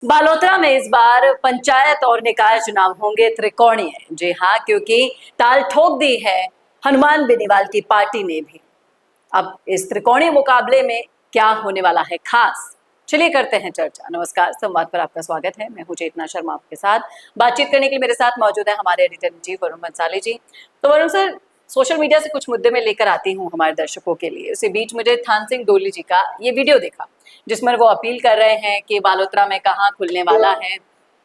बालोतरा में इस बार पंचायत और निकाय चुनाव होंगे त्रिकोणीय। जी हाँ, क्योंकि ताल ठोक दी है हनुमान बेनीवाल की पार्टी ने भी। अब इस त्रिकोणीय मुकाबले में क्या होने वाला है खास, चलिए करते हैं चर्चा। नमस्कार, संवाद पर आपका स्वागत है। मैं हूं चेतना शर्मा, आपके साथ बातचीत करने के लिए मेरे साथ मौजूद है हमारे editor in chief Varun Bansali ji. तो वरुण सर, सोशल मीडिया से कुछ मुद्दे में लेकर आती हूँ हमारे दर्शकों के लिए। उसी बीच मुझे थान सिंह डोली जी का ये वीडियो देखा जिसमें वो अपील कर रहे हैं कि बालोतरा में कहाँ खुलने वाला है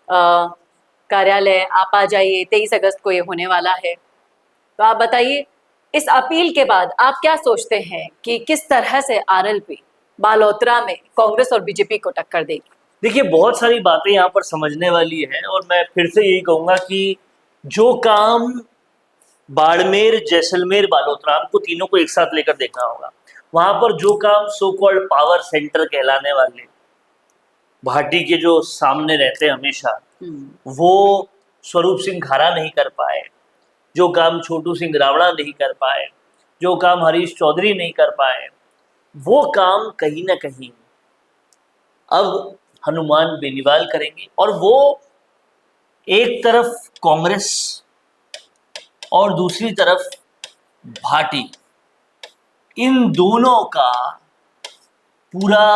कार्यालय, आप आ जाइए, 23 अगस्त को ये होने वाला है। तो आप बताइए, इस अपील के बाद आप क्या सोचते हैं कि किस तरह से आरएलपी बालोतरा में कांग्रेस और बीजेपी को टक्कर देगी? देखिए, बहुत सारी बातें यहाँ पर समझने वाली है और मैं फिर से यही कहूंगा कि जो काम बाड़मेर, जैसलमेर, बालोतरा, हमको तीनों को एक साथ लेकर देखना होगा। वहां पर जो काम सो कॉल्ड पावर सेंटर कहलाने वाले भाटी के जो सामने रहते हैं हमेशा, वो स्वरूप सिंह खारा नहीं कर पाए, जो काम छोटू सिंह रावणा नहीं कर पाए, जो काम हरीश चौधरी नहीं कर पाए, वो काम कहीं ना कहीं अब हनुमान बेनीवाल करेंगे। और वो एक तरफ कांग्रेस और दूसरी तरफ भाटी, इन दोनों का पूरा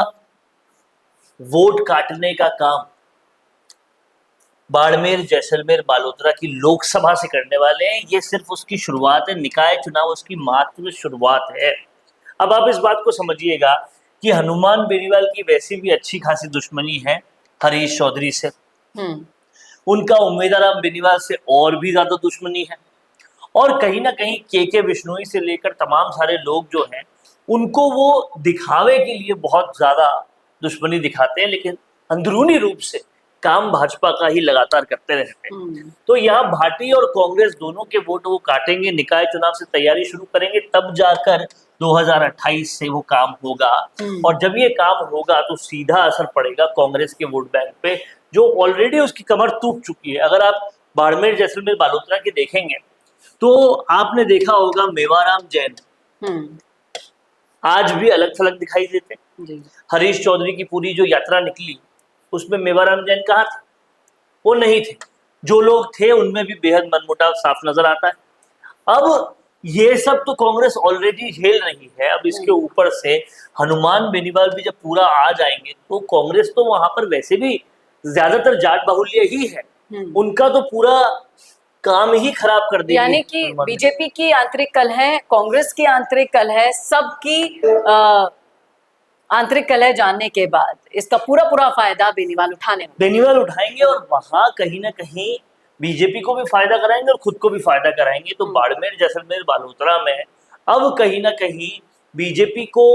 वोट काटने का काम बाड़मेर, जैसलमेर, बालोतरा की लोकसभा से करने वाले हैं। ये सिर्फ उसकी शुरुआत है, निकाय चुनाव उसकी मात्र शुरुआत है। अब आप इस बात को समझिएगा कि हनुमान बेनीवाल की वैसे भी अच्छी खासी दुश्मनी है हरीश चौधरी से, उनका उम्मीदवार बेनीवाल से और भी ज्यादा दुश्मनी है, और कहीं ना कहीं के बिश्नोई से लेकर तमाम सारे लोग जो हैं उनको वो दिखावे के लिए बहुत ज्यादा दुश्मनी दिखाते हैं, लेकिन अंदरूनी रूप से काम भाजपा का ही लगातार करते रहते हैं। तो यहाँ भाटी और कांग्रेस दोनों के वोट वो काटेंगे, निकाय चुनाव से तैयारी शुरू करेंगे, तब जाकर 2028 से वो काम होगा। और जब ये काम होगा तो सीधा असर पड़ेगा कांग्रेस के वोट बैंक पे, जो ऑलरेडी उसकी कमर टूट चुकी है। अगर आप बाड़मेर, जैसलमेर, बालोतरा के देखेंगे तो आपने देखा होगा मेवाराम जैन आज भी अलग थलग दिखाई देते हैं। हरीश चौधरी की पूरी जो यात्रा निकली उसमें मेवाराम जैन कहाँ थे? वो नहीं थे। जो लोग थे उनमें भी बेहद मनमुटाव साफ नजर आता है। अब ये सब तो कांग्रेस ऑलरेडी झेल रही है, अब इसके ऊपर से हनुमान बेनीवाल भी जब पूरा आ जाएंगे तो कांग्रेस तो वहां पर वैसे भी ज्यादातर जाट बाहुल्य ही है, उनका तो पूरा काम ही खराब कर देगी। यानी कि बीजेपी की आंतरिक कलह, कांग्रेस की आंतरिक कलह, सबकी आंतरिक कलह जानने के बाद इसका पूरा फायदा बेनीवाल उठाएंगे और वहां कहीं ना कहीं बीजेपी को भी फायदा कराएंगे और खुद को भी फायदा कराएंगे। तो बाड़मेर, जैसलमेर, बालोतरा में अब कहीं ना कहीं बीजेपी को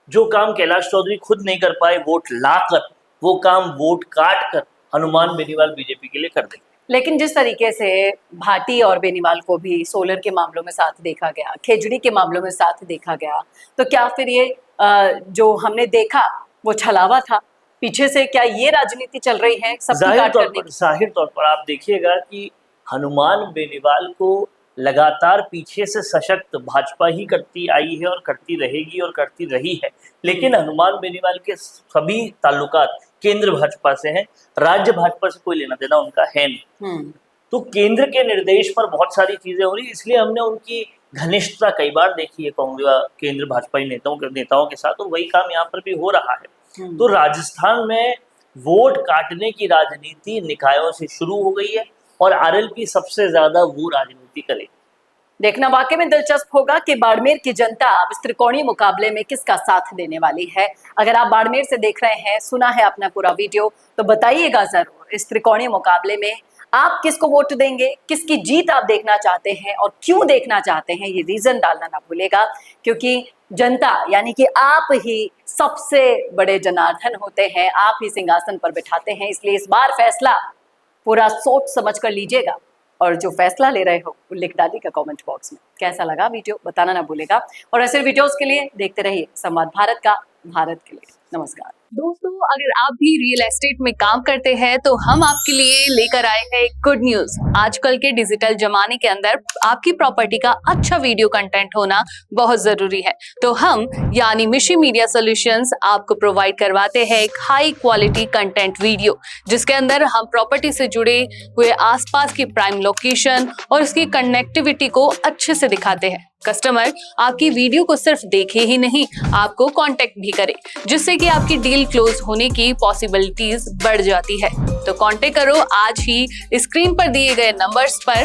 जो काम कैलाश चौधरी खुद नहीं कर पाए वोट लाकर, वो काम वोट काट कर हनुमान बेनीवाल बीजेपी के लिए कर देंगे। लेकिन जिस तरीके से भाटी और बेनीवाल को भी सोलर के मामलों में साथ देखा गया, खेजड़ी के मामलों में साथ देखा गया, तो क्या फिर ये जो हमने देखा वो छलावा था? पीछे से क्या ये राजनीति चल रही है? जाहिर तौर पर आप देखिएगा कि हनुमान बेनीवाल को लगातार पीछे से सशक्त भाजपा ही करती आई है और करती रहेगी और करती रही है। लेकिन हनुमान बेनीवाल के सभी ताल्लुकात केंद्र भाजपा से हैं, राज्य भाजपा से कोई लेना देना उनका है नहीं। तो केंद्र के निर्देश पर बहुत सारी चीजें हो रही, इसलिए हमने उनकी घनिष्ठता कई बार देखी है कांग्रेस केंद्र भाजपाई नेताओं के साथ, और वही काम यहाँ पर भी हो रहा है। तो राजस्थान में वोट काटने की राजनीति निकायों से शुरू हो गई है और आरएलपी सबसे ज्यादा वो राजनीति करेगी। देखना वाकई में दिलचस्प होगा कि बाड़मेर की जनता अब इस त्रिकोणीय मुकाबले में किसका साथ देने वाली है। अगर आप बाड़मेर से देख रहे हैं, सुना है अपना पूरा वीडियो, तो बताइएगा जरूर इस त्रिकोणीय मुकाबले में आप किसको वोट देंगे, किसकी जीत आप देखना चाहते हैं और क्यों देखना चाहते हैं, ये रीजन डालना ना भूलेगा। क्योंकि जनता यानी कि आप ही सबसे बड़े जनार्दन होते हैं, आप ही सिंहासन पर बैठाते हैं, इसलिए इस बार फैसला पूरा सोच समझ कर लीजिएगा और जो फैसला ले रहे हो वो लिख डालिएगा कमेंट बॉक्स में। कैसा लगा वीडियो बताना ना भूलेगा और ऐसे वीडियोस के लिए देखते रहिए संवाद भारत का, भारत के लिए। नमस्कार दोस्तों, अगर आप भी रियल एस्टेट में काम करते हैं तो हम आपके लिए लेकर आए हैं गुड न्यूज। आजकल के डिजिटल जमाने के अंदर आपकी प्रॉपर्टी का अच्छा वीडियो कंटेंट होना बहुत जरूरी है। तो हम यानी मिशी मीडिया सॉल्यूशंस आपको प्रोवाइड करवाते हैं एक हाई क्वालिटी कंटेंट वीडियो, जिसके अंदर हम प्रॉपर्टी से जुड़े हुए आसपास की प्राइम लोकेशन और उसकी कनेक्टिविटी को अच्छे से दिखाते हैं। कस्टमर आपकी वीडियो को सिर्फ देखे ही नहीं, आपको कांटेक्ट भी करे, जिससे कि आपकी डील क्लोज होने की पॉसिबिलिटीज बढ़ जाती है। तो कांटेक्ट करो आज ही स्क्रीन पर दिए गए नंबर्स पर